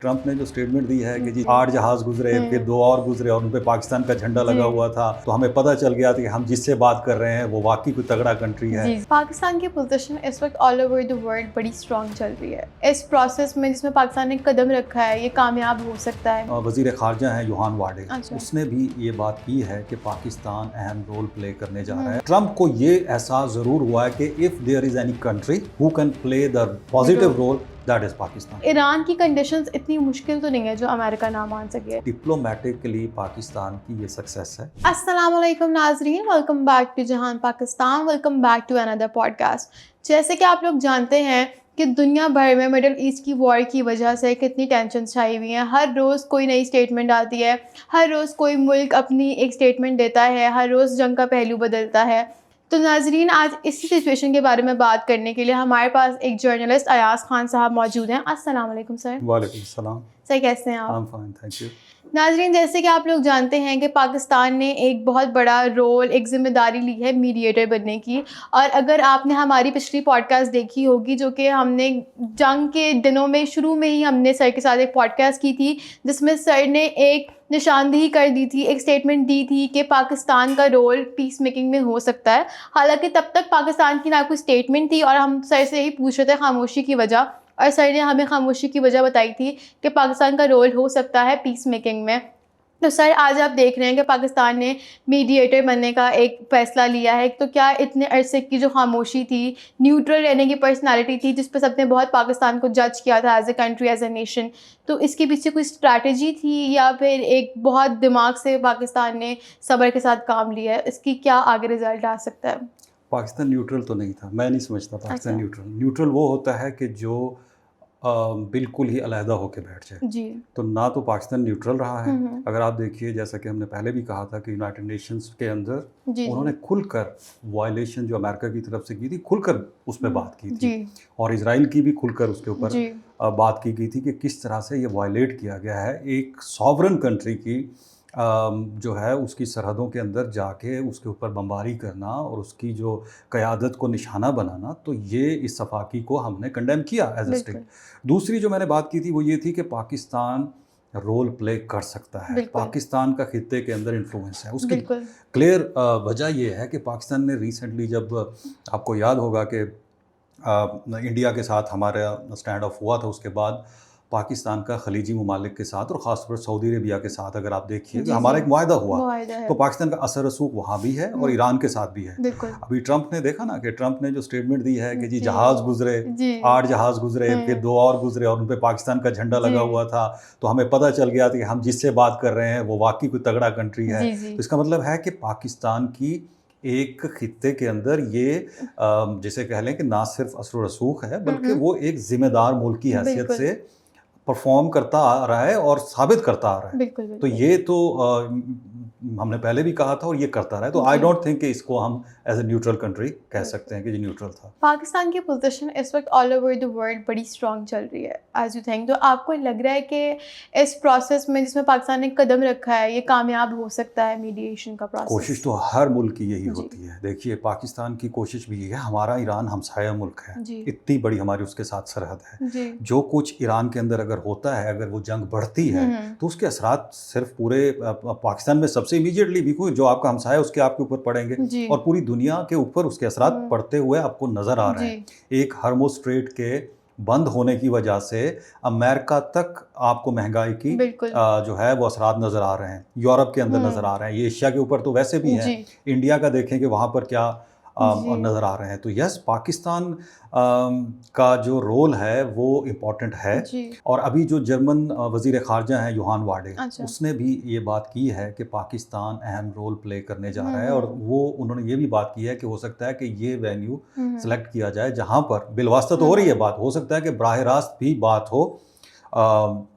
Trump ने जो statement दी है कि जी 8 जहाज गुजरे, फिर 2 और गुजरे और उन पे पाकिस्तान का झंडा लगा हुआ था, तो हमें पता चल गया था कि हम जिससे बात कर रहे हैं वो वाकई कोई तगड़ा कंट्री है। जी, पाकिस्तान की पोजीशन इस वक्त ऑल ओवर द वर्ल्ड बड़ी स्ट्रॉन्ग चल रही है। इस प्रोसेस में जिसमें पाकिस्तान ने कदम रखा है, ये कामयाब हो सकता है। वजीर खारजा हैं योहान वाडे, अच्छा। उसने भी ये बात की है कि पाकिस्तान अहम रोल प्ले करने जा रहा है। ट्रंप को ये एहसास जरूर हुआ है कि if there is any country who can play the positive role, that is Pakistan. Iran की कंडीशंस इतनी मुश्किल तो नहीं है जो अमेरिका ना मान सके। डिप्लोमेटिकली पाकिस्तान की ये सक्सेस है। अस्सलाम वालेकुम नाजरीन, welcome back to Jahan Pakistan, welcome back to another podcast. जैसे कि आप लोग जानते हैं कि दुनिया भर में मिडिल ईस्ट की वॉर की वजह से कितनी टेंशन छाई हुई हैं। हर रोज़ कोई नई स्टेटमेंट आती है, हर रोज़ कोई मुल्क अपनी एक स्टेटमेंट देता है, हर रोज़ जंग का पहलू बदलता है। तो नाजरीन, आज इसी सिचुएशन के बारे में बात करने के लिए हमारे पास एक जर्नलिस्ट अयाज खान साहब मौजूद हैं। अस्सलाम वालेकुम सर। वालेकुम सलाम। सर, कैसे हैं आप? I am fine, thank you. नाजरीन, जैसे कि आप लोग जानते हैं कि पाकिस्तान ने एक बहुत बड़ा रोल, एक ज़िम्मेदारी ली है मीडिएटर बनने की। और अगर आपने हमारी पिछली पॉडकास्ट देखी होगी, जो कि हमने जंग के दिनों में शुरू में ही हमने सर के साथ एक पॉडकास्ट की थी, जिसमें सर ने एक निशानदेही कर दी थी, एक स्टेटमेंट दी थी कि पाकिस्तान का रोल पीस मेकिंग में हो सकता है। हालांकि तब तक पाकिस्तान की ना कोई स्टेटमेंट थी और हम सर से ही पूछ रहे थे खामोशी की वजह, और सर ने हमें खामोशी की वजह बताई थी कि पाकिस्तान का रोल हो सकता है पीस मेकिंग में। तो सर, आज आप देख रहे हैं कि पाकिस्तान ने मीडिएटर बनने का एक फ़ैसला लिया है। तो क्या इतने अरसे की जो खामोशी थी, न्यूट्रल रहने की पर्सनालिटी थी, जिस पर सबने बहुत पाकिस्तान को जज किया था as a country, as a nation, तो इसके पीछे कोई स्ट्रैटेजी थी या फिर एक बहुत दिमाग से पाकिस्तान ने सब्र के साथ काम लिया है? इसकी क्या आगे रिजल्ट आ सकता है? पाकिस्तान न्यूट्रल तो नहीं था, मैं नहीं समझता पाकिस्तान अच्छा। न्यूट्रल वो होता है कि जो बिल्कुल ही अलहदा होकर बैठ जाए। जी। तो ना तो पाकिस्तान न्यूट्रल रहा है। हम्म। अगर आप देखिए, जैसा कि हमने पहले भी कहा था कि यूनाइटेड नेशंस के अंदर जी उन्होंने जी खुलकर वायलेशन जो अमेरिका की तरफ से की थी, खुलकर उस पर बात की थी। जी और इसराइल की भी खुलकर उसके ऊपर जी बात की गई थी कि किस तरह से ये वायलेट किया गया है एक सॉवरन कंट्री की, जो है उसकी सरहदों के अंदर जाके उसके ऊपर बमबारी करना और उसकी जो क़यादत को निशाना बनाना। तो ये इस सफाकी को हमने कंडेम किया एज ए स्टेट। बिल्कुल दूसरी जो मैंने बात की थी वो ये थी कि पाकिस्तान रोल प्ले कर सकता है। बिल्कुल पाकिस्तान का खित्ते के अंदर इन्फ्लुएंस है। उसकी बिल्कुल क्लियर वजह ये है कि पाकिस्तान ने रिसेंटली, जब आपको याद होगा कि इंडिया के साथ हमारा स्टैंड ऑफ हुआ था, उसके बाद पाकिस्तान का खलीजी ममालिक के साथ और ख़ासतौर पर सऊदी अरेबिया के साथ अगर आप देखिए जी हमारा जी एक मुआहदा हुआ, मुआहिदा है। तो पाकिस्तान का असर रसूख वहाँ भी है और ईरान के साथ भी है। बिल्कुल। अभी ट्रंप ने देखा ना कि ट्रंप ने जो स्टेटमेंट दी है कि जी जी जहाज़ गुजरे, जी 8 जहाज़ गुजरे, फिर 2 और गुजरे और उन पे पाकिस्तान का झंडा लगा हुआ था, तो हमें पता चल गया था कि हम जिससे बात कर रहे हैं वो वाकई कोई तगड़ा कंट्री है। जी जी तो इसका मतलब है कि पाकिस्तान की एक खित्ते के अंदर ये जिसे कह लें कि ना सिर्फ असर रसूख है, बल्कि वो एक ज़िम्मेदार मुल्क की हैसियत बिल्कुल से परफॉर्म करता आ रहा है और साबित करता आ रहा है। बिल्कुल तो बिल्कुल ये तो हमने पहले भी कहा था और ये करता रहा है। तो आई जी। डोंट थिंक कि इसको हम एज ए न्यूट्रल कंट्री कह सकते हैं कि ये न्यूट्रल था। पाकिस्तान की पोजीशन इस वक्त ऑल ओवर द वर्ल्ड बड़ी स्ट्रॉन्ग चल रही है एज यू थिंक। तो आपको लग रहा है कि इस प्रोसेस में जिसमें पाकिस्तान ने कदम रखा है, ये कामयाब हो सकता है मीडिएशन का कोशिश प्रोसेस? तो हर मुल्क की यही जी होती है। देखिए, पाकिस्तान की कोशिश भी ये है, हमारा ईरान हमसाया मुल्क है, जी इतनी बड़ी हमारी उसके साथ सरहद है। जी जो कुछ ईरान के अंदर अगर होता है, अगर वो जंग बढ़ती है, तो उसके असरात सिर्फ पूरे पाकिस्तान में सबसे इमीडिएटली भी कोई जो आपका हमसाया है उसके आपके ऊपर पड़ेंगे जी और पूरी दुनिया के ऊपर उसके असरात पड़ते हुए आपको नज़र आ रहे जी हैं। एक हर्मुज स्ट्रेट के बंद होने की वजह से अमेरिका तक आपको महंगाई की बिल्कुल जो है वो असरात नज़र आ रहे हैं, यूरोप के अंदर नज़र आ रहे हैं, ये एशिया के ऊपर तो वैसे भी हैं। जी इंडिया का देखें कि वहाँ पर क्या जी नज़र आ रहे हैं। तो यस, पाकिस्तान का जो रोल है वो इम्पॉर्टेंट है। जी और अभी जो जर्मन वज़ीर ख़ारजा हैं योहान वाडे, अच्छा उसने भी ये बात की है कि पाकिस्तान अहम रोल प्ले करने जा रहा है। और वो उन्होंने ये भी बात की है कि हो सकता है कि ये वेन्यू सेलेक्ट किया जाए जहाँ पर बिलवास्ता तो हो रही है बात, हो सकता है कि बराह रास्त भी बात हो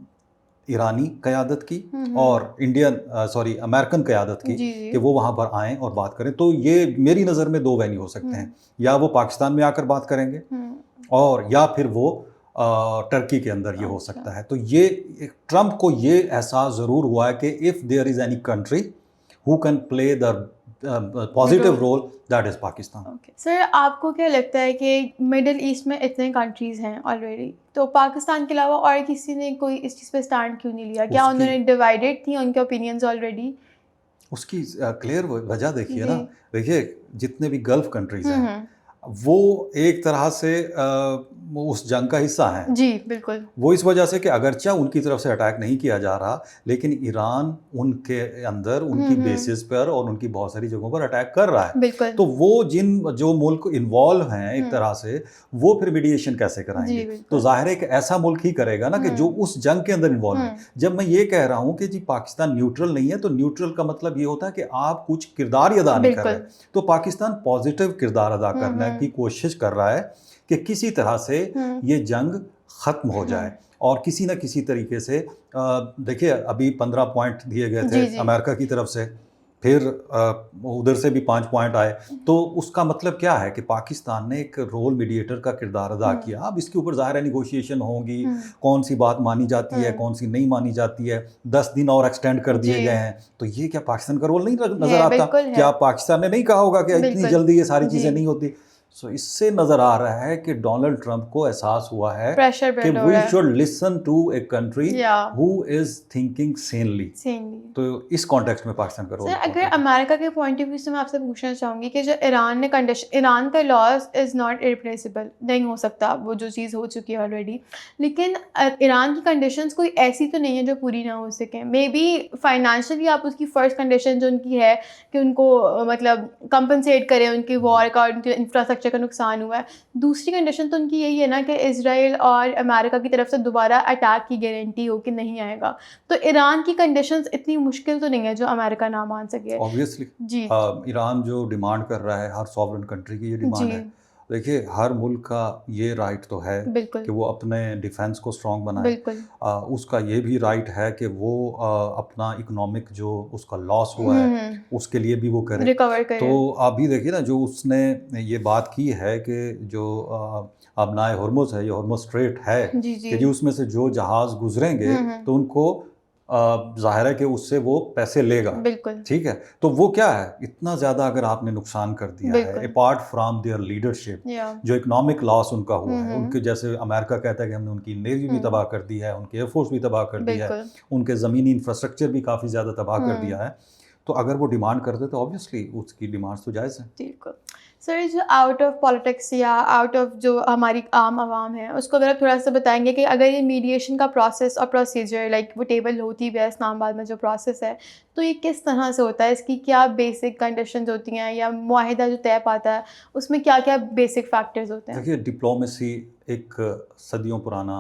ईरानी क़यादत की और अमेरिकन क़यादत की, जी कि जी वो वहाँ पर आएँ और बात करें। तो ये मेरी नज़र में 2 वेन्यू हो सकते हैं, या वो पाकिस्तान में आकर बात करेंगे और या फिर वो टर्की के अंदर ये हो अच्छा सकता है। तो ये ट्रंप को ये एहसास ज़रूर हुआ है कि if there is any country who can play the positive role, that is Pakistan. Okay sir, आपको क्या लगता है कि मिडिल ईस्ट में इतने कंट्रीज़ हैं ऑलरेडी, तो पाकिस्तान के अलावा और किसी ने कोई इस चीज़ पे स्टैंड क्यों नहीं लिया? क्या उन्होंने डिवाइडेड थी उनके ओपिनियंस ऑलरेडी? उसकी क्लियर वजह देखिए ना, जी। देखिए जितने भी गल्फ कंट्रीज़ हुँ, हैं वो एक तरह से उस जंग का हिस्सा हैं। जी, बिल्कुल। वो इस वजह से कि अगरचे उनकी तरफ से अटैक नहीं किया जा रहा, लेकिन ईरान उनके अंदर उनकी बेसिस पर और उनकी बहुत सारी जगहों पर अटैक कर रहा है। बिल्कुल। तो वो जो मुल्क इन्वॉल्व हैं एक तरह से, वो फिर मीडिएशन कैसे कराएंगे? जी, तो बिल्कुल। ज़ाहिर है कि ऐसा मुल्क ही करेगा ना कि जो उस जंग के अंदर इन्वॉल्व है। जब मैं ये कह रहा हूँ कि जी पाकिस्तान न्यूट्रल नहीं है, तो न्यूट्रल का मतलब ये होता है कि आप कुछ किरदार ही अदा नहीं कर रहे। बिल्कुल। तो पाकिस्तान पॉजिटिव किरदार अदा करने की कोशिश कर रहा है कि किसी तरह से ये जंग ख़त्म हो जाए और किसी न किसी तरीके से देखिए अभी 15 पॉइंट दिए गए थे अमेरिका की तरफ से, फिर उधर से भी 5 पॉइंट आए। तो उसका मतलब क्या है कि पाकिस्तान ने एक रोल मीडिएटर का किरदार अदा किया। अब इसके ऊपर ज़ाहिर है निगोशिएशन होंगी, कौन सी बात मानी जाती है, कौन सी नहीं मानी जाती है। 10 दिन और एक्सटेंड कर दिए गए हैं, तो ये क्या पाकिस्तान का रोल नहीं नज़र आता? क्या पाकिस्तान ने नहीं कहा होगा कि इतनी जल्दी ये सारी चीज़ें नहीं होती? सो इससे नज़र आ रहा है कि डोनाल्ड ट्रंप को एहसास हुआ है कि we should listen to a country who is thinking sanely. तो इस कॉन्टेक्स्ट में पाकिस्तान का रोल। सर, अगर अमेरिका के पॉइंट ऑफ व्यू से मैं आपसे पूछना चाहूँगी कि जो ईरान ने कंडीशन, ईरान का लॉस इज़ नॉट इरिप्लेसेबल, नहीं हो सकता, वो जो चीज़ हो चुकी है ऑलरेडी, लेकिन ईरान की कंडीशंस कोई ऐसी तो नहीं है जो पूरी ना हो सकें। मे बी फाइनेंशियली आप उसकी फर्स्ट कंडीशन जो उनकी है कि उनको मतलब कंपनसेट करें उनकी वॉर का, उनके इंफ्रास्ट्रक्चर का नुकसान हुआ है। दूसरी कंडीशन तो उनकी यही है ना कि इजराइल और अमेरिका की तरफ से दोबारा अटैक की गारंटी हो कि नहीं आएगा। तो ईरान की कंडीशंस इतनी मुश्किल तो नहीं है जो अमेरिका ना मान सके। ऑब्वियसली जी। ईरान जो डिमांड कर रहा है, हर सॉवरेन कंट्री की ये डिमांड है। देखिए हर मुल्क का ये राइट तो है कि वो अपने डिफेंस को स्ट्रॉन्ग बनाए। उसका ये भी राइट है कि वो अपना इकोनॉमिक जो उसका लॉस हुआ है उसके लिए भी वो करे, रिकवर करे। तो अभी देखिए ना जो उसने ये बात की है कि जो अबनाए हुर्मुज़ है, ये हुर्मुज़ स्ट्रेट है कि जी उसमें से जो जहाज़ गुजरेंगे तो उनको ज़ाहिर है कि उससे वो पैसे लेगा। बिल्कुल ठीक है। तो वो क्या है, इतना ज़्यादा अगर आपने नुकसान कर दिया है, अपार्ट फ्रॉम देयर लीडरशिप, जो इकोनॉमिक लॉस उनका हुआ है, उनके जैसे अमेरिका कहता है कि हमने उनकी नेवी भी तबाह कर दी है, उनकी एयरफोर्स भी तबाह कर दी है, उनके ज़मीनी इंफ्रास्ट्रक्चर भी काफ़ी ज़्यादा तबाह कर दिया है। तो अगर वो डिमांड करते तो ऑब्वियसली उसकी डिमांड्स तो जायज़ है। सर, जो आउट ऑफ पॉलिटिक्स या आउट ऑफ जो हमारी आम आवाम है उसको अगर आप थोड़ा सा बताएंगे कि अगर ये मीडिएशन का प्रोसेस और प्रोसीजर लाइक वो टेबल होती है इस्लामाबाद में जो प्रोसेस है, तो ये किस तरह से होता है, इसकी क्या बेसिक कंडीशंस होती हैं या मुआहिदा जो तय पाता है उसमें क्या क्या बेसिक फैक्टर्स होते हैं? देखिए डिप्लोमेसी एक सदियों पुराना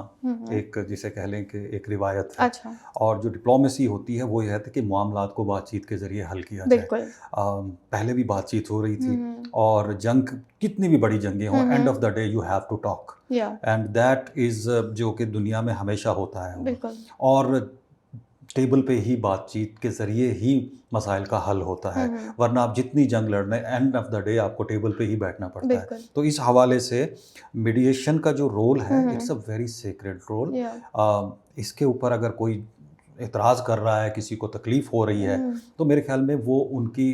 एक जिसे कह लें कि एक रिवायत है। अच्छा। और जो डिप्लोमेसी होती है वो यह है कि मामलात को बातचीत के ज़रिए हल किया जाए। पहले भी बातचीत हो रही थी और जंग कितनी भी बड़ी जंगें हों, end of the day you have to talk, and that is जो कि दुनिया में हमेशा होता है। और टेबल पे ही बातचीत के ज़रिए ही मसाइल का हल होता है, वरना आप जितनी जंग लड़ने एंड ऑफ द डे आपको टेबल पे ही बैठना पड़ता है। तो इस हवाले से मीडिएशन का जो रोल है it's a very secret role. इसके ऊपर अगर कोई एतराज़ कर रहा है, किसी को तकलीफ़ हो रही है, तो मेरे ख्याल में वो उनकी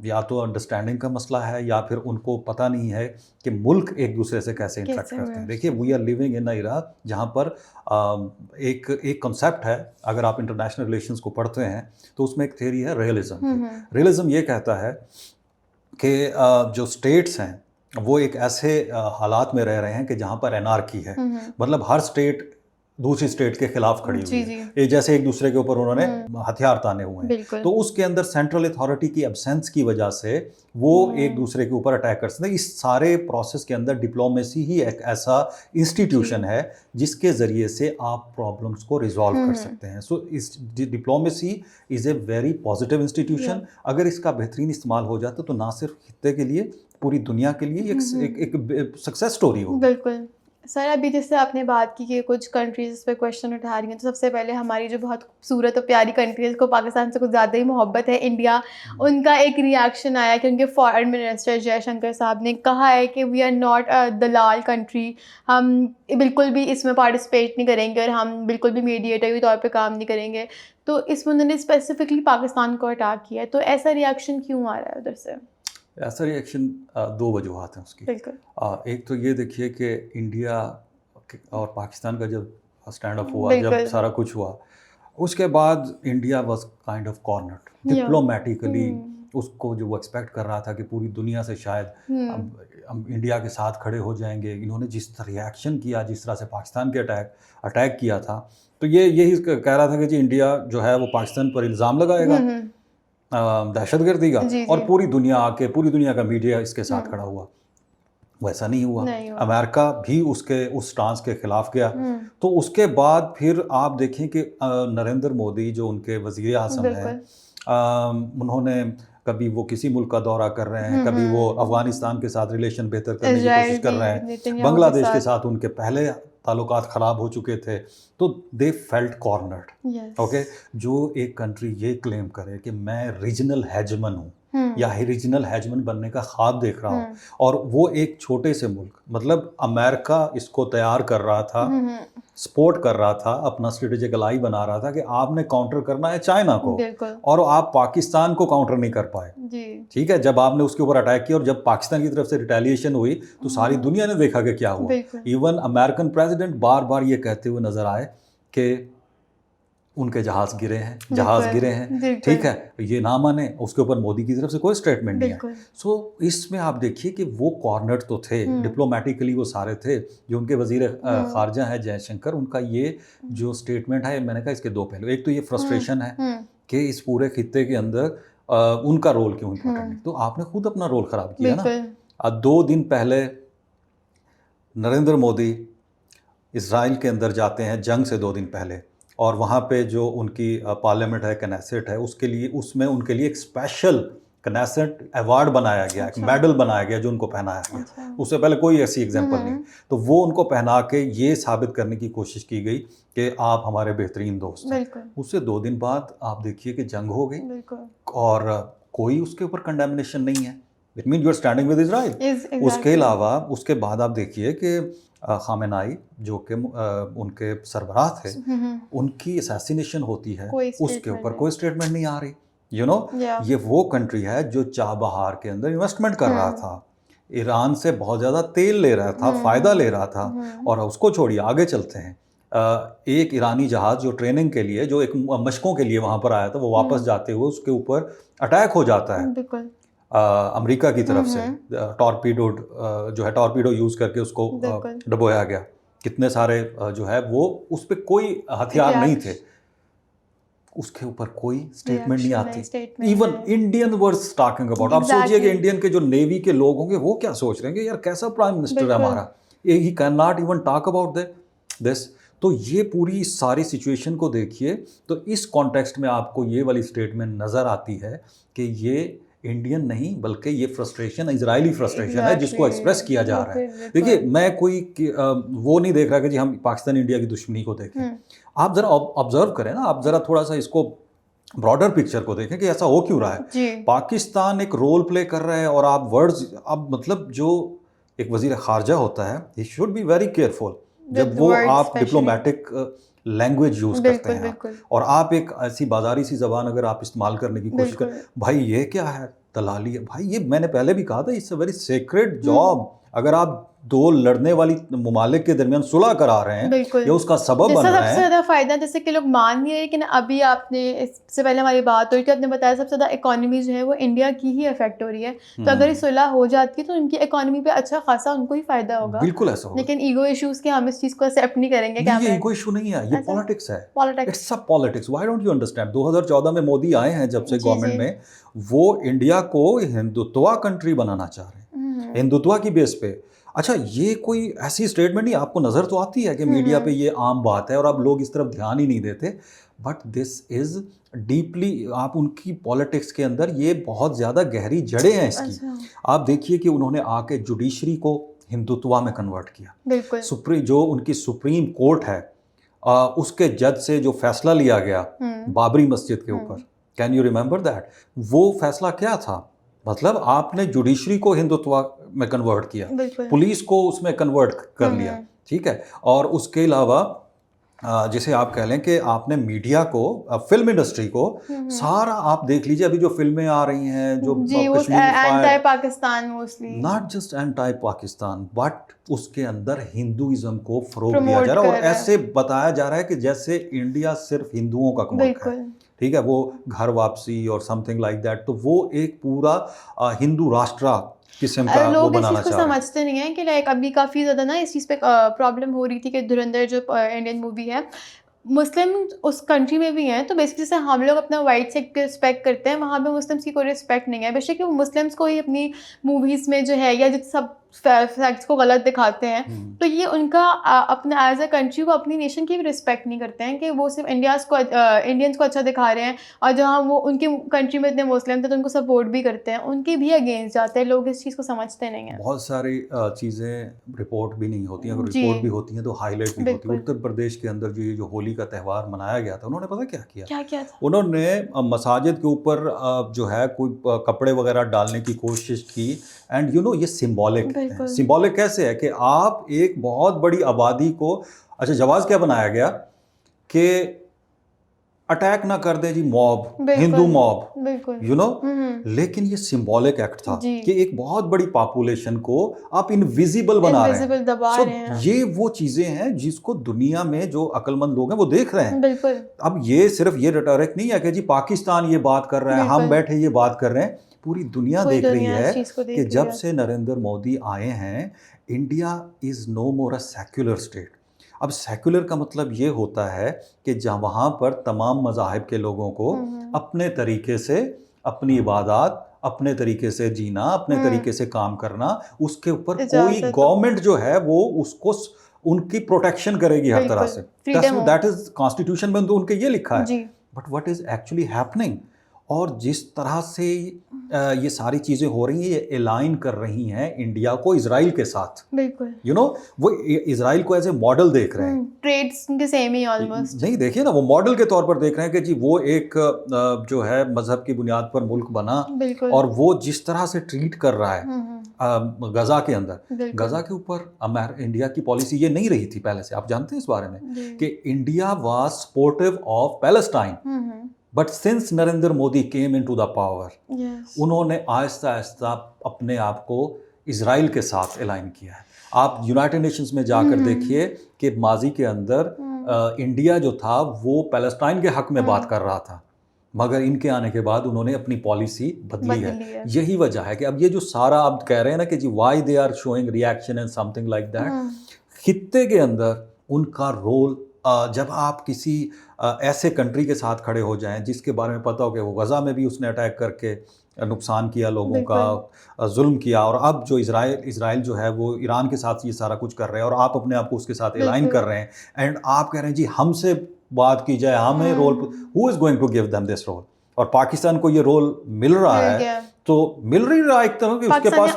या तो अंडरस्टैंडिंग का मसला है या फिर उनको पता नहीं है कि मुल्क एक दूसरे से कैसे इंटरेक्ट करते हैं। देखिए we are living in a era जहाँ पर एक कॉन्सेप्ट है, अगर आप इंटरनेशनल रिलेशंस को पढ़ते हैं तो उसमें एक थ्योरी है रियलिज़म की। रियलिज़म ये कहता है कि जो स्टेट्स हैं वो एक ऐसे हालात में रह रहे हैं कि जहाँ पर एनार्की है, मतलब हर स्टेट दूसरी स्टेट के खिलाफ खड़ी हुई है, ये जैसे एक दूसरे के ऊपर उन्होंने हथियार ताने हुए हैं। तो उसके अंदर सेंट्रल अथॉरिटी की एब्सेंस की वजह से वो एक दूसरे के ऊपर अटैक कर सकते हैं। इस सारे प्रोसेस के अंदर डिप्लोमेसी ही एक ऐसा इंस्टीट्यूशन है जिसके ज़रिए से आप प्रॉब्लम्स को रिजॉल्व कर सकते हैं। सो इस diplomacy is a very positive institution. अगर इसका बेहतरीन इस्तेमाल हो जाता तो ना सिर्फ खित्ते के लिए, पूरी दुनिया के लिए एक सक्सेस स्टोरी हो। बिल्कुल। सर अभी जैसे आपने बात की कि कुछ कंट्रीज़ इस पे क्वेश्चन उठा रही हैं, तो सबसे पहले हमारी जो बहुत खूबसूरत और प्यारी कंट्री है, जिसको पाकिस्तान से कुछ ज़्यादा ही मोहब्बत है, इंडिया। उनका एक रिएक्शन आया कि उनके फॉरेन मिनिस्टर जयशंकर साहब ने कहा है कि वी आर नॉट अ दलाल कंट्री, हम बिल्कुल भी इसमें पार्टिसिपेट नहीं करेंगे और हम बिल्कुल भी मीडिएटर के तौर पे काम नहीं करेंगे। तो इसमें उन्होंने स्पेसिफिकली पाकिस्तान को अटैक किया है, तो ऐसा रिएक्शन क्यों आ रहा है उधर से? ऐसा रिएक्शन दो वजूहत हैं उसकी। बिल्कुल। एक तो ये देखिए कि इंडिया और पाकिस्तान का जब स्टैंड अप हुआ, जब बिल्कुल। सारा कुछ हुआ, उसके बाद India was kind of cornered Yeah. Diplomatically. उसको जो वो एक्सपेक्ट कर रहा था कि पूरी दुनिया से शायद हम इंडिया के साथ खड़े हो जाएंगे, इन्होंने जिस तरह रिएक्शन किया, जिस तरह से पाकिस्तान के अटैक किया था, तो ये यही कह रहा था कि जी इंडिया जो है वो पाकिस्तान पर इल्ज़ाम लगाएगा दहशतगर्दी का, जी, और जी। पूरी दुनिया का मीडिया इसके साथ खड़ा हुआ। वैसा नहीं हुआ। नहीं हुआ। अमेरिका भी उस स्टांस के खिलाफ गया। तो उसके बाद फिर आप देखें कि नरेंद्र मोदी जो उनके वज़ीर आज़म हैं, बिल्कुल। उन्होंने कभी वो किसी मुल्क का दौरा कर रहे हैं, कभी वो अफ़गानिस्तान के साथ रिलेशन बेहतर करने की कोशिश कर रहे हैं, नेतन्याहू बांग्लादेश के के साथ उनके पहले ताल्लुकात ख़राब हो चुके थे, तो they felt cornered. Yes. Okay, जो एक कंट्री ये क्लेम करे कि मैं रीजनल हेजमन हूँ या रीजनल हेजमन बनने का ख्वाब देख रहा हूँ, और वो एक छोटे से मुल्क, मतलब अमेरिका इसको तैयार कर रहा था, सपोर्ट कर रहा था, अपना स्ट्रेटेजिक अलाई बना रहा था कि आपने काउंटर करना है चाइना को, बिल्कुल। और आप पाकिस्तान को काउंटर नहीं कर पाए। जी। ठीक है, जब आपने उसके ऊपर अटैक किया और जब पाकिस्तान की तरफ से रिटेलिएशन हुई, तो सारी दुनिया ने देखा कि क्या हुआ। बिल्कुल। इवन अमेरिकन प्रेसिडेंट बार बार ये कहते हुए नजर आए कि उनके जहाज़ गिरे हैं, ठीक है, ये ना माने, उसके ऊपर मोदी की तरफ से कोई स्टेटमेंट नहीं है। बिल्कुल। सो इसमें आप देखिए कि वो कॉर्नर तो थे, डिप्लोमेटिकली वो सारे थे। जो उनके वज़ीर ख़ारजा है जयशंकर, उनका ये जो स्टेटमेंट है, मैंने कहा इसके दो पहलू। एक तो ये फ्रस्ट्रेशन है कि इस पूरे खित्ते के अंदर उनका रोल क्यों इम्पोर्टेंट नहीं, तो आपने खुद अपना रोल ख़राब किया ना। 2 दिन पहले नरेंद्र मोदी इज़राइल के अंदर जाते हैं जंग से 2 दिन पहले, और वहाँ पे जो उनकी पार्लियामेंट है, कनेसेट है, उसमें उनके लिए एक स्पेशल कनेसेट अवार्ड बनाया गया, एक मेडल बनाया गया जो उनको पहनाया गया। उससे पहले कोई ऐसी एग्जाम्पल नहीं। तो वो उनको पहना के ये साबित करने की कोशिश की गई कि आप हमारे बेहतरीन दोस्त हैं। उससे 2 दिन बाद आप देखिए कि जंग हो गई, और कोई उसके ऊपर कंडेमनेशन नहीं है। It mean you are standing with Israel. उसके अलावा उसके बाद आप देखिए कि खामेनाई जो कि उनके सरबराह थे, उनकी असैसिनेशन होती है, उसके ऊपर कोई स्टेटमेंट नहीं आ रही। ये वो कंट्री है जो चाबहार के अंदर इन्वेस्टमेंट कर रहा था, ईरान से बहुत ज़्यादा तेल ले रहा था, फ़ायदा ले रहा था, और उसको छोड़िए, आगे चलते हैं। एक ईरानी जहाज़ जो ट्रेनिंग के लिए, जो एक मशकों के लिए वहाँ पर आया था, वो वापस जाते हुए उसके ऊपर अटैक हो जाता है अमेरिका की तरफ से। टॉर्पीडो जो है, टॉर्पीडो यूज़ करके उसको डुबोया गया। कितने सारे जो है वो, उस पर कोई हथियार नहीं थे, उसके ऊपर कोई स्टेटमेंट नहीं आती। Even Indian words talking about. आप सोचिए कि इंडियन के जो नेवी के लोग होंगे वो क्या सोच रहे हैं, यार कैसा प्राइम मिनिस्टर है हमारा, he can not even talk about this. तो ये पूरी सारी सिचुएशन को देखिए, तो इस कॉन्टेक्स्ट में आपको ये वाली स्टेटमेंट नज़र आती है कि ये इंडियन नहीं, बल्कि ये फ्रस्ट्रेशन, इजरायली फ्रस्ट्रेशन है जिसको एक्सप्रेस किया जा रहा है। देखिए, मैं कोई वो नहीं देख रहा कि जी हम पाकिस्तान इंडिया की दुश्मनी को देखें। आप ज़रा ऑब्जर्व करें ना, आप ज़रा थोड़ा सा इसको ब्रॉडर पिक्चर को देखें कि ऐसा हो क्यों रहा है। पाकिस्तान एक रोल प्ले कर रहा है, और आप वर्ड्स, अब मतलब जो एक वज़ीर ख़ारजा होता है, he should be very careful जब वो आप डिप्लोमेटिक लैंग्वेज यूज़ करते हैं, और आप एक ऐसी बाजारी सी ज़बान अगर आप इस्तेमाल करने की कोशिश करें, भाई ये क्या है, दलाली है भाई। ये मैंने पहले भी कहा था, it's a very sacred job. अगर आप 2 लड़ने वाली ममालिक के दरमियान सुलह करा रहे हैं या उसका सबब बन रहे हैं, सबसे ज़्यादा फ़ायदा, जैसे कि लोग मान नहीं रहे, लेकिन अभी आपने इससे पहले हमारी बात हुई थी, आपने बताया सबसे ज़्यादा इकोनॉमी जो है वो इंडिया की ही अफेक्ट हो रही है। तो अगर ये सुलह हो जाती है तो उनकी इकोनॉमी पे अच्छा खासा उनको ही फ़ायदा होगा। बिल्कुल ऐसा होगा। लेकिन ईगो इश्यूज़ के हम इस चीज़ को एक्सेप्ट नहीं करेंगे। ये ईगो इशू नहीं है, ये पॉलिटिक्स है, it's a politics. Why don't you understand? 2014 में मोदी आए हैं जब से गवर्नमेंट में, वो इंडिया को हिंदुत्वा कंट्री बनाना चाह रहे हैं, हिंदुत्वा की बेस पे। अच्छा, ये कोई ऐसी स्टेटमेंट नहीं, आपको नज़र तो आती है कि मीडिया पे ये आम बात है और अब लोग इस तरफ ध्यान ही नहीं देते, बट दिस इज़ डीपली, आप उनकी पॉलिटिक्स के अंदर ये बहुत ज़्यादा गहरी जड़ें हैं इसकी। आप देखिए कि उन्होंने आके जुडिशरी को हिंदुत्वा में कन्वर्ट किया। बिल्कुल। जो उनकी सुप्रीम कोर्ट है, उसके जज से जो फैसला लिया गया बाबरी मस्जिद के ऊपर, कैन यू रिमेंबर दैट? वो फैसला क्या था? मतलब आपने जुडिशरी को हिंदुत्व में कन्वर्ट किया, पुलिस को उसमें कन्वर्ट कर लिया, ठीक है। और उसके अलावा जैसे आप कह लें कि आपने मीडिया को, फिल्म इंडस्ट्री को सारा आप देख लीजिए, अभी जो फिल्में आ रही हैं जो anti Pakistan, mostly not just anti Pakistan but उसके अंदर हिंदुइज्म को फरोग दिया जा रहा है और ऐसे बताया जा रहा है कि जैसे इंडिया सिर्फ हिंदुओं का मुल्क है, ठीक है, वो घर वापसी और समथिंग लाइक दैट। तो वो एक पूरा हिंदू राष्ट्र किस्म का वो बनाना चाह रहे हैं। लोग इस चीज़ को समझते नहीं हैं कि लाइक अभी काफ़ी ज़्यादा ना इस चीज़ पे प्रॉब्लम हो रही थी कि धुरंधर जो इंडियन मूवी है, मुस्लिम उस कंट्री में भी हैं, तो बेसिकली जैसे हम लोग अपना वाइट सेक्ट की रिस्पेक्ट करते हैं, वहाँ पे मुस्लिम्स की कोई रिस्पेक्ट नहीं है। बेशक वो मुस्लिम्स को ही अपनी मूवीज़ में जो है या जो सब फैक्ट्स को गलत दिखाते हैं, तो ये उनका अपना एज अ कंट्री वो अपनी नेशन की भी रिस्पेक्ट नहीं करते हैं कि वो सिर्फ इंडियंस को अच्छा दिखा रहे हैं, और जहाँ वो उनके कंट्री में इतने मुस्लिम थे तो उनको सपोर्ट भी करते हैं, उनके भी अगेंस्ट जाते हैं। लोग इस चीज़ को समझते नहीं हैं। बहुत सारी चीज़ें रिपोर्ट भी नहीं होती हैं, अगर रिपोर्ट भी होती हैं तो हाईलाइट नहीं होती। उत्तर प्रदेश के अंदर जो होली का त्यौहार मनाया गया था, उन्होंने पता क्या किया था? उन्होंने मसाजिद के ऊपर जो है कोई कपड़े वगैरह डालने की कोशिश की, एंड यू नो ये सिंबॉलिक है। सिंबॉलिक कैसे है कि आप एक बहुत बड़ी आबादी को, अच्छा जवाब क्या बनाया गया कि अटैक ना कर दे जी mob, Hindu mob, you know, लेकिन ये सिंबॉलिक एक्ट था कि एक बहुत बड़ी पॉपुलेशन को आप इनविजिबल बना रहे हैं, दबा रहे हैं। ये वो चीजें हैं जिसको दुनिया में जो अक्लमंद लोग हैं वो देख रहे हैं। बिल्कुल। अब ये सिर्फ ये रिटोरिक नहीं है कि जी पाकिस्तान ये बात कर रहा है, हम बैठे ये बात कर रहे हैं, पूरी दुनिया देख रही है कि जब से नरेंद्र मोदी आए हैं, India is no more a secular state. अब सेक्युलर का मतलब ये होता है कि जहाँ वहाँ पर तमाम मज़ाहिब के लोगों को अपने तरीके से अपनी इबादत, अपने तरीके से जीना, अपने तरीके से काम करना, उसके ऊपर कोई गवर्नमेंट जो है वो उसको उनकी प्रोटेक्शन करेगी हर तरह से। दैट इज कॉन्स्टिट्यूशन में तो उनके ये लिखा है। But what is actually happening, और जिस तरह से ये सारी चीज़ें हो रही हैं, ये अलाइन कर रही हैं इंडिया को इजराइल के साथ। बिल्कुल। यू नो वो इजराइल को एज ए मॉडल देख रहे हैं। ट्रेड्स के सेम ही ऑलमोस्ट। नहीं, देखिए ना, वो मॉडल के तौर पर देख रहे हैं कि जी वो एक जो है मजहब की बुनियाद पर मुल्क बना, और वो जिस तरह से ट्रीट कर रहा है गजा के अंदर, गजा के ऊपर इंडिया की पॉलिसी ये नहीं रही थी पहले से। आप जानते हैं इस बारे में कि India was supportive of Palestine, but since Narendra Modi came into the power, उन्होंने आहिस्ता आहिस्ता अपने आप को इजराइल के साथ अलाइन किया है। आप यूनाइटेड नेशंस में जाकर देखिए कि माजी के अंदर इंडिया जो था वो पैलेस्टाइन के हक में बात कर रहा था, मगर इनके आने के बाद उन्होंने अपनी पॉलिसी बदली है। यही वजह है कि अब ये जो सारा आप कह रहे हैं ना कि जी why they are showing reaction and something like that, खित्ते के अंदर उनका रोल, जब आप किसी ऐसे कंट्री के साथ खड़े हो जाएं जिसके बारे में पता हो कि वो गज़ा में भी उसने अटैक करके नुकसान किया, लोगों का जुल्म किया, और अब जो इजराइल जो है वो ईरान के साथ ये सारा कुछ कर रहे हैं, और आप अपने आप को उसके साथ अलाइन कर रहे हैं, एंड आप कह रहे हैं जी हमसे बात की जाए, हमें role, who is going to give them this role? और पाकिस्तान को ये रोल मिल रहा है, तो मिल रही रहा एक तरह की उसके पास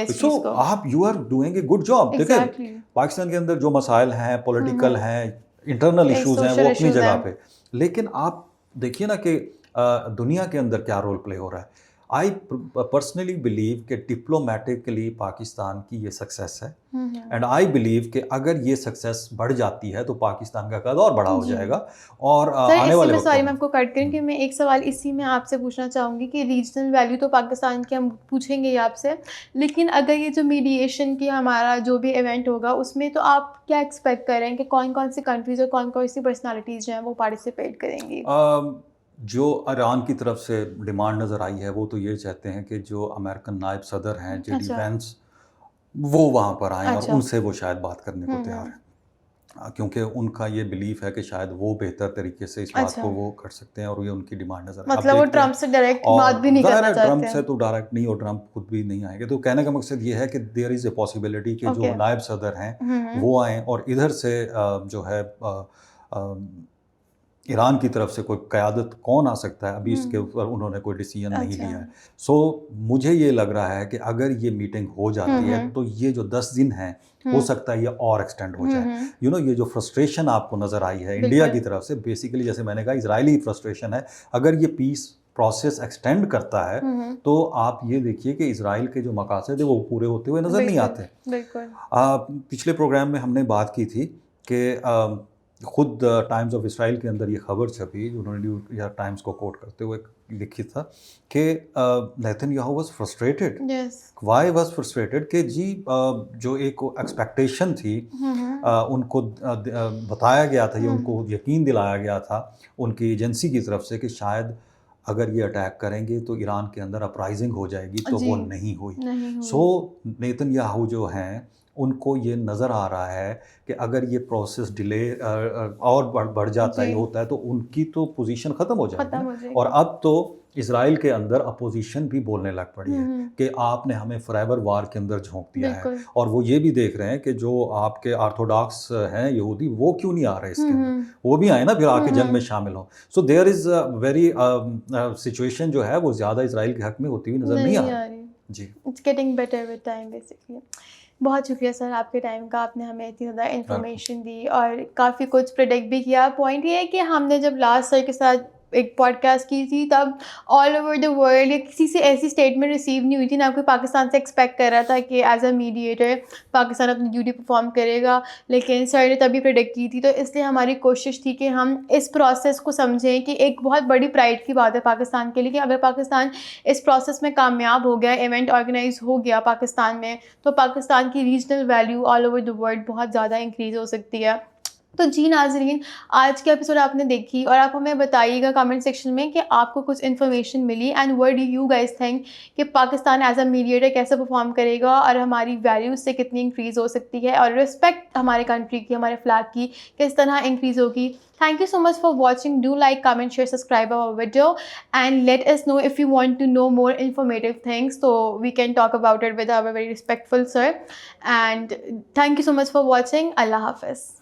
तो सो आप you are doing a good job. देखिए पाकिस्तान के अंदर जो मसाइल हैं, पॉलिटिकल हैं, इंटरनल इश्यूज हैं, वो अपनी जगह पे, लेकिन आप देखिए ना कि दुनिया के अंदर क्या रोल प्ले हो रहा है। आई पर्सनली बिलीव कि डिप्लोमेटिकली पाकिस्तान की ये सक्सेस है, एंड आई बिलीव कि अगर ये सक्सेस बढ़ जाती है तो पाकिस्तान का कद और बड़ा हो जाएगा। और आने वाले वक्त सॉरी मैं आपको कट करूं कि मैं एक सवाल इसी में आपसे पूछना चाहूँगी कि रीजनल वैल्यू तो पाकिस्तान की हम पूछेंगे ही आपसे, लेकिन अगर ये जो मीडिएशन की हमारा जो भी इवेंट होगा उसमें तो आप क्या एक्सपेक्ट कर रहे हैं कि कौन कौन सी कंट्रीज और कौन कौन सी पर्सनैलिटीज़ जो हैं वो पार्टिसिपेट करेंगी? जो ईरान की तरफ से डिमांड नज़र आई है वो तो ये चाहते हैं कि जो अमेरिकन नायब सदर हैं जेडी वेंस, वो वहाँ पर आएँ और उनसे वो शायद बात करने को तैयार हैं, क्योंकि उनका ये बिलीफ है कि शायद वो बेहतर तरीके से इस बात को वो कर सकते हैं, और ये उनकी डिमांड नज़र मतलब वो ट्रम्प से डायरेक्ट बात भी नहीं करना चाहते हैं। ट्रम्प से तो डायरेक्ट नहीं, और ट्रम्प खुद भी नहीं आएंगे। तो कहने का मकसद ये है कि देयर इज़ ए पॉसिबिलिटी कि जो नायब सदर हैं वो आएँ और इधर से जो है ईरान की तरफ से कोई क़यादत कौन आ सकता है, अभी इसके हम्म। ऊपर उन्होंने कोई डिसीजन नहीं अच्छा। लिया है। सो मुझे ये लग रहा है कि अगर ये मीटिंग हो जाती है हम्म। तो ये जो 10 दिन हैं हो हम्म। सकता है ये और एक्सटेंड हो जाए। ये जो फ्रस्ट्रेशन आपको नज़र आई है इंडिया बिल्कुल। की तरफ से, बेसिकली जैसे मैंने कहा इजरायली फ्रस्ट्रेशन है। अगर ये पीस प्रोसेस एक्सटेंड करता है तो आप ये देखिए कि इजराइल के जो मकासद है वो पूरे होते हुए नज़र नहीं बिल्कुल। आते। बिल्कुल। पिछले प्रोग्राम में हमने बात की थी कि खुद टाइम्स ऑफ इसराइल के अंदर ये खबर छपी, उन्होंने न्यू यॉर्क टाइम्स को कोट करते हुए लिखी था कि Netanyahu was frustrated. Yes. Why was frustrated कि जी जो एक एक्सपेक्टेशन थी, उनको बताया गया था, ये उनको यकीन दिलाया गया था उनकी एजेंसी की तरफ से कि शायद अगर ये अटैक करेंगे तो ईरान के अंदर अपराइजिंग हो जाएगी, तो जी। वो नहीं हुई। नहीं हुई। सो नेतन्याहू जो हैं उनको ये नज़र आ रहा है कि अगर ये प्रोसेस डिले और बढ़ जाता है, जी। ये होता है, तो उनकी तो पोजीशन ख़त्म हो जाएगी खत्म ना। हो जाएगी। और अब तो इसराइल के अंदर अपोजिशन भी बोलने लग पड़ी है कि आपने हमें फॉरएवर वार के अंदर झोंक दिया है। बिल्कुल। और वो ये भी देख रहे हैं कि जो आपके ऑर्थोडॉक्स हैं यहूदी, वो क्यों नहीं आ रहे इसके अंदर, वो भी आए ना फिर आके जंग में शामिल हो। So there is very situation जो है वो ज़्यादा इसराइल के हक में होती हुई नज़र नहीं आ रही। जी। It's getting better with time basically. बहुत शुक्रिया सर आपके टाइम का, आपने हमें इतनी ज़्यादा इन्फॉर्मेशन दी और काफ़ी कुछ प्रेडिक्ट भी किया। पॉइंट ये है कि हमने जब लास्ट सर के साथ एक पॉडकास्ट की थी तब ऑल ओवर द वर्ल्ड या किसी से ऐसी स्टेटमेंट रिसीव नहीं हुई थी, ना कोई पाकिस्तान से एक्सपेक्ट कर रहा था कि एज अ मीडिएटर पाकिस्तान अपनी ड्यूटी परफॉर्म करेगा, लेकिन सर ने तभी प्रेडिक्ट की थी। तो इसलिए हमारी कोशिश थी कि हम इस प्रोसेस को समझें कि एक बहुत बड़ी प्राइड की बात है पाकिस्तान के लिए कि अगर पाकिस्तान इस प्रोसेस में कामयाब हो गया, इवेंट ऑर्गेनाइज हो गया पाकिस्तान में, तो पाकिस्तान की regional value all over the world बहुत ज़्यादा इंक्रीज़ हो सकती है। तो जी नाज़रीन, आज के एपिसोड आपने देखी और आप हमें बताइएगा कमेंट सेक्शन में कि आपको कुछ इन्फॉर्मेशन मिली and what do you guys think कि पाकिस्तान एज अ मीडिएटर कैसे परफॉर्म करेगा और हमारी वैल्यूज़ से कितनी इंक्रीज़ हो सकती है और रिस्पेक्ट हमारे कंट्री की, हमारे फ्लैग की किस तरह इंक्रीज़ होगी। Thank you so much for watching. Do like, comment, share, subscribe our video and let us know if you want to know more informative things so we can talk about it with our very respectful sir. And thank you so much for watching. Allah Hafiz.